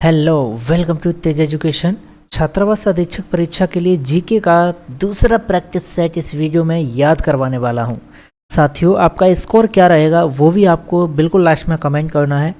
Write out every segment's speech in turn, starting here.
Hello, welcome to Tej Education. छात्रावास अधीक्षक परीक्षा के लिए जीके का दूसरा प्रैक्टिस सेट इस वीडियो में याद करवाने वाला हूं। साथियों, आपका स्कोर क्या रहेगा वो भी आपको बिल्कुल लास्ट में कमेंट करना है।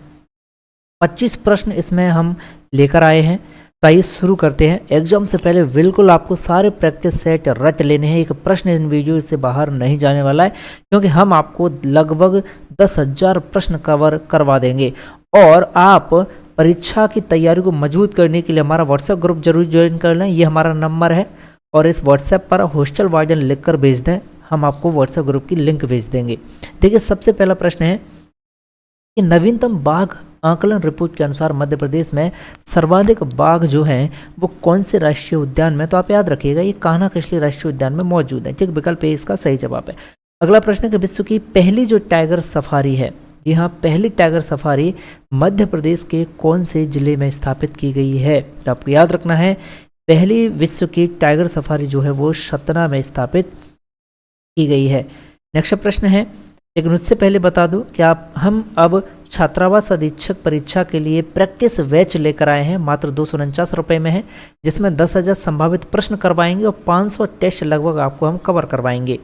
25 प्रश्न इसमें हम लेकर आए हैं। तो आइए शुरू करते हैं। एग्जाम से पहले बिल्कुल आपको सारे प्रैक्टिस सेट रट लेने हैं। एक प्रश्न इन वीडियो से बाहर नहीं जाने वाला है, क्योंकि हम आपको लगभग 10,000 प्रश्न कवर करवा देंगे। और आप परीक्षा की तैयारी को मजबूत करने के लिए हमारा व्हाट्सएप ग्रुप जरूर ज्वाइन कर लें। ये हमारा नंबर है और इस व्हाट्सएप पर हॉस्टल वार्डन लिख कर भेज दें, हम आपको व्हाट्सएप ग्रुप की लिंक भेज देंगे। देखिए, सबसे पहला प्रश्न है कि नवीनतम बाघ आकलन रिपोर्ट के अनुसार मध्य प्रदेश में सर्वाधिक बाघ जो हैं वो कौन से राष्ट्रीय उद्यान में, तो आप याद रखिएगा ये कान्हा किसली राष्ट्रीय उद्यान में मौजूद है। ठीक, विकल्प ए इसका सही जवाब है। अगला प्रश्न है कि विश्व की पहली जो टाइगर सफारी है, यहाँ पहली टाइगर सफारी मध्य प्रदेश के कौन से जिले में स्थापित की गई है, तो आपको याद रखना है पहली विश्व की टाइगर सफारी जो है वो सतना में स्थापित की गई है। नेक्स्ट प्रश्न है, लेकिन उससे पहले बता दूं कि हम अब छात्रावास अधीक्षक परीक्षा के लिए प्रैक्टिस बैच लेकर आए हैं। मात्र 249 रुपये में है, जिसमें 10,000 संभावित प्रश्न करवाएंगे और 500 टेस्ट लगभग आपको हम कवर करवाएंगे।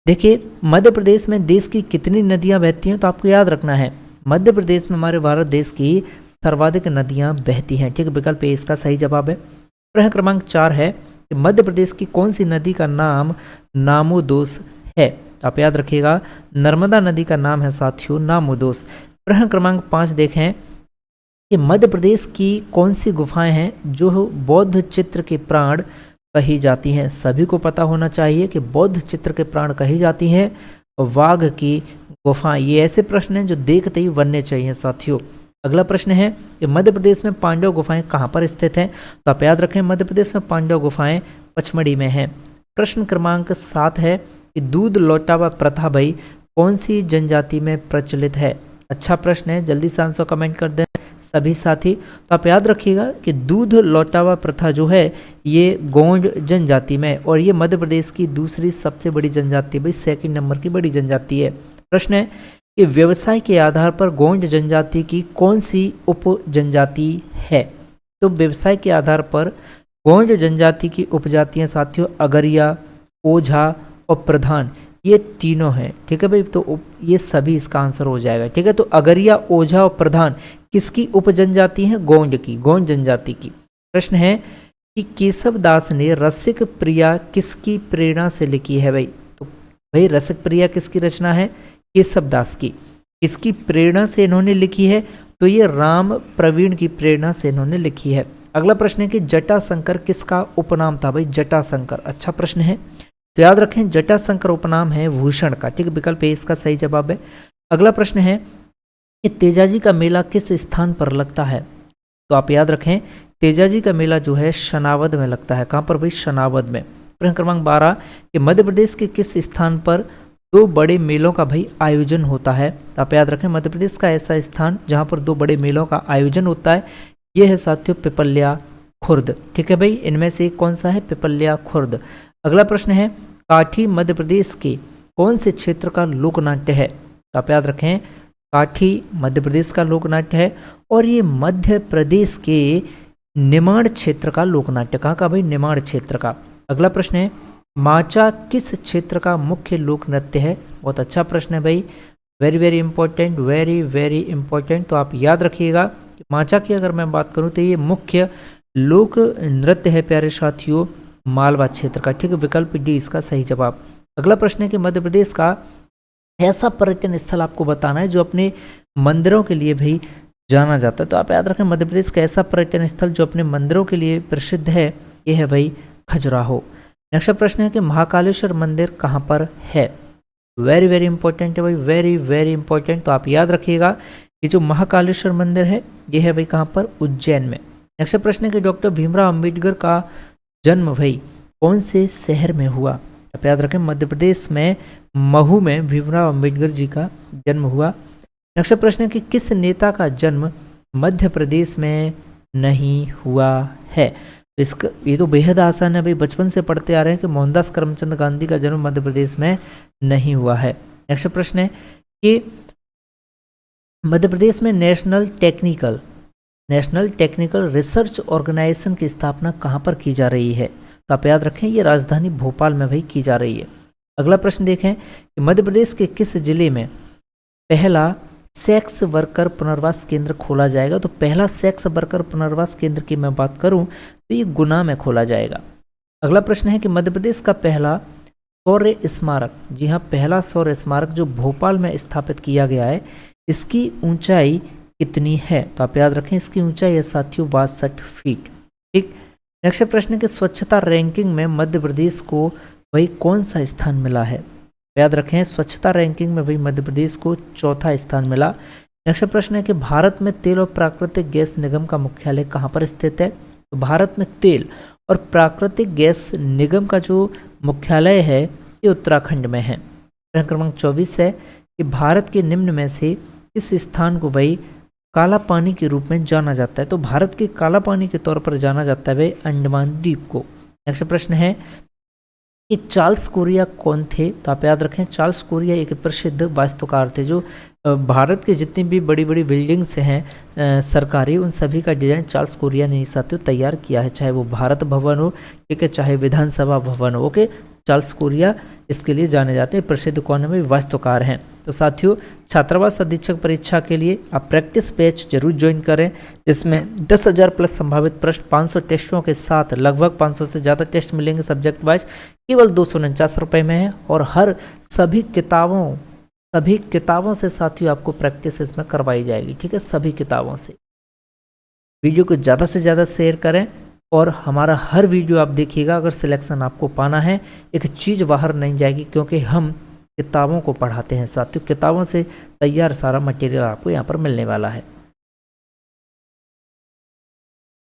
देखिए, मध्य प्रदेश में देश की कितनी नदियां बहती हैं, तो आपको याद रखना है मध्य प्रदेश में हमारे भारत देश की सर्वाधिक नदियां बहती हैं। ठीक, विकल्प ए इसका सही जवाब है। प्रश्न क्रमांक 4 है कि मध्य प्रदेश की कौन सी नदी का नाम नामोदोस है, आप याद रखिएगा नर्मदा नदी का नाम है साथियों नामोदोस। प्रश्न क्रमांक 5 देखें कि मध्य प्रदेश की कौन सी गुफाएं हैं जो बौद्ध चित्र के प्राण कही जाती हैं। सभी को पता होना चाहिए कि बौद्ध चित्र के प्राण कही जाती हैं वाघ की गुफाएं। ये ऐसे प्रश्न हैं जो देखते ही बनने चाहिए साथियों। अगला प्रश्न है कि मध्य प्रदेश में पांडव गुफाएं कहाँ पर स्थित हैं, तो आप याद रखें मध्य प्रदेश में पांडव गुफाएं पचमढ़ी में हैं। प्रश्न क्रमांक 7 है कि दूध लौटावा प्रथा भाई कौन सी जनजाति में प्रचलित है। अच्छा प्रश्न है, जल्दी से आंसर कमेंट कर दें सभी साथी। तो आप याद रखिएगा कि दूध लौटावा प्रथा जो है ये गोंड जनजाति में, और ये मध्य प्रदेश की दूसरी सबसे बड़ी जनजाति भाई, सेकंड नंबर की बड़ी जनजाति है। प्रश्न है कि व्यवसाय के आधार पर गोंड जनजाति की कौन सी उप जनजाति है, तो व्यवसाय के आधार पर गोंड जनजाति की उपजातियां साथियों अगरिया, ओझा और प्रधान, ये तीनों हैं। ठीक है भाई, तो ये सभी इसका आंसर हो जाएगा। ठीक है, तो अगरिया, ओझा और प्रधान किसकी उपजनजाति है, गोंड की, गोंड जनजाति की। प्रश्न है कि केशव दास ने रसिक प्रिया किसकी प्रेरणा से लिखी है भाई, तो भाई रसिक प्रिया किसकी रचना है, केशव दास की। किसकी प्रेरणा से इन्होंने लिखी है, तो ये राम प्रवीण की प्रेरणा से इन्होंने लिखी है। अगला प्रश्न है कि जटाशंकर किसका उपनाम था भाई, जटाशंकर। अच्छा प्रश्न है, तो याद रखें जटाशंकर उपनाम है भूषण का। ठीक, विकल्प ए इसका सही जवाब है। अगला प्रश्न है कि तेजाजी का मेला किस स्थान पर लगता है, तो आप याद रखें तेजाजी का मेला जो है शनावद में लगता है। कहाँ पर भाई, शनावद में। प्रश्न क्रमांक 12 कि मध्य प्रदेश के किस स्थान पर 2 बड़े मेलों का भाई आयोजन होता है, तो आप याद रखें मध्य प्रदेश का ऐसा स्थान जहाँ पर 2 बड़े मेलों का आयोजन होता है, ये है साथियों पिपल्या खुर्द। ठीक है भाई, इनमें से कौन सा है, पिपल्या खुर्द। अगला प्रश्न है काठी मध्य प्रदेश के कौन से क्षेत्र का लोकनाट्य है, तो आप याद रखें काठी मध्य प्रदेश का लोकनाट्य है, और ये मध्य प्रदेश के निमाड़ क्षेत्र का लोकनाट्य। कहाँ का भाई, निमाड़ क्षेत्र का। अगला प्रश्न है माचा किस क्षेत्र का मुख्य लोक नृत्य है, बहुत अच्छा प्रश्न है भाई, very very important, very very important. तो आप याद रखिएगा कि माचा की अगर मैं बात करूँ तो ये मुख्य लोक नृत्य है प्यारे साथियों मालवा क्षेत्र का। ठीक है, विकल्प डी इसका सही जवाब। अगला प्रश्न है कि मध्य प्रदेश का ऐसा पर्यटन स्थल आपको बताना है जो अपने मंदिरों के लिए भी जाना जाता है, तो आप याद रखें मध्य प्रदेश का ऐसा पर्यटन स्थल जो अपने मंदिरों के लिए प्रसिद्ध है, ये है भाई खजुराहो। नेक्स्ट प्रश्न है कि महाकालेश्वर मंदिर कहाँ पर है, वेरी वेरी इंपॉर्टेंट है भाई, वेरी वेरी इंपॉर्टेंट। तो आप याद रखिएगा कि जो महाकालेश्वर मंदिर है ये है भाई कहाँ पर, उज्जैन में। नेक्स्ट प्रश्न है कि डॉक्टर भीमराव अम्बेडकर का जन्म भाई कौन से शहर में हुआ, आप याद रखें मध्य प्रदेश में महू में भीमराव अम्बेडकर जी का जन्म हुआ। नेक्स्ट प्रश्न है कि किस नेता का जन्म मध्य प्रदेश में नहीं हुआ है, तो इसका ये तो बेहद आसान है भाई, बचपन से पढ़ते आ रहे हैं कि मोहनदास करमचंद गांधी का जन्म मध्य प्रदेश में नहीं हुआ है। नेक्स्ट प्रश्न है कि मध्य प्रदेश में national technical national technical research organisation की स्थापना कहाँ पर की जा रही है? तो आप याद रखें ये राजधानी भोपाल में भाई की जा रही है। अगला प्रश्न देखें कि मध्य प्रदेश के किस जिले में पहला सेक्स वर्कर पुनर्वास केंद्र खोला जाएगा? तो पहला सेक्स वर्कर पुनर्वास केंद्र की मैं बात करूं तो ये गुना में खोला जाएगा। अगला प्रश्न है कि मध्य प्रदेश का पहला शौर्य स्मारक, जी हाँ पहला शौर्य स्मारक जो भोपाल में स्थापित किया गया है, इसकी ऊंचाई कितनी है? तो आप याद रखें इसकी ऊंचाई है साथियों 62 फीट। ठीक, नेक्स्ट प्रश्न है कि स्वच्छता रैंकिंग में मध्य प्रदेश को वही कौन सा स्थान मिला है? याद रखें स्वच्छता रैंकिंग में वही मध्य प्रदेश को चौथा स्थान मिला। नेक्स्ट प्रश्न है कि भारत में तेल और प्राकृतिक गैस निगम का मुख्यालय कहाँ पर स्थित है? तो भारत में तेल और प्राकृतिक गैस निगम का जो मुख्यालय है ये उत्तराखंड में है। प्रश्न क्रमांक 24 है कि भारत के निम्न में से इस स्थान को वही काला पानी के रूप में जाना जाता है? तो भारत के काला पानी के तौर पर जाना जाता है वही अंडमान द्वीप को। नेक्स्ट प्रश्न है कि चार्ल्स कोरिया कौन थे? तो आप याद रखें चार्ल्स कोरिया एक प्रसिद्ध वास्तुकार थे जो भारत के जितनी भी बड़ी बड़ी बिल्डिंग्स हैं सरकारी, उन सभी का डिजाइन चार्ल्स कोरिया ने साथियों तैयार किया है, चाहे वो भारत भवन हो, ठीक है, चाहे विधानसभा भवन हो। ओके, चार्ल्स कोरिया इसके लिए जाने जाते हैं, प्रसिद्ध कौन है? वास्तुकार हैं। तो साथियों छात्रावास अधीक्षक परीक्षा के लिए आप प्रैक्टिस बैच जरूर ज्वाइन करें, जिसमें 10,000 प्लस संभावित प्रश्न, 500 टेस्टों के साथ लगभग 500 से ज़्यादा टेस्ट मिलेंगे सब्जेक्ट वाइज, केवल 249 रुपये में है। और हर सभी किताबों से साथियों आपको प्रैक्टिस इसमें करवाई जाएगी, ठीक है, सभी किताबों से। वीडियो को ज़्यादा से ज़्यादा शेयर करें और हमारा हर वीडियो आप देखिएगा। अगर सिलेक्शन आपको पाना है, एक चीज़ बाहर नहीं जाएगी, क्योंकि हम किताबों को पढ़ाते हैं साथियों, किताबों से तैयार सारा मटेरियल आपको यहाँ पर मिलने वाला है।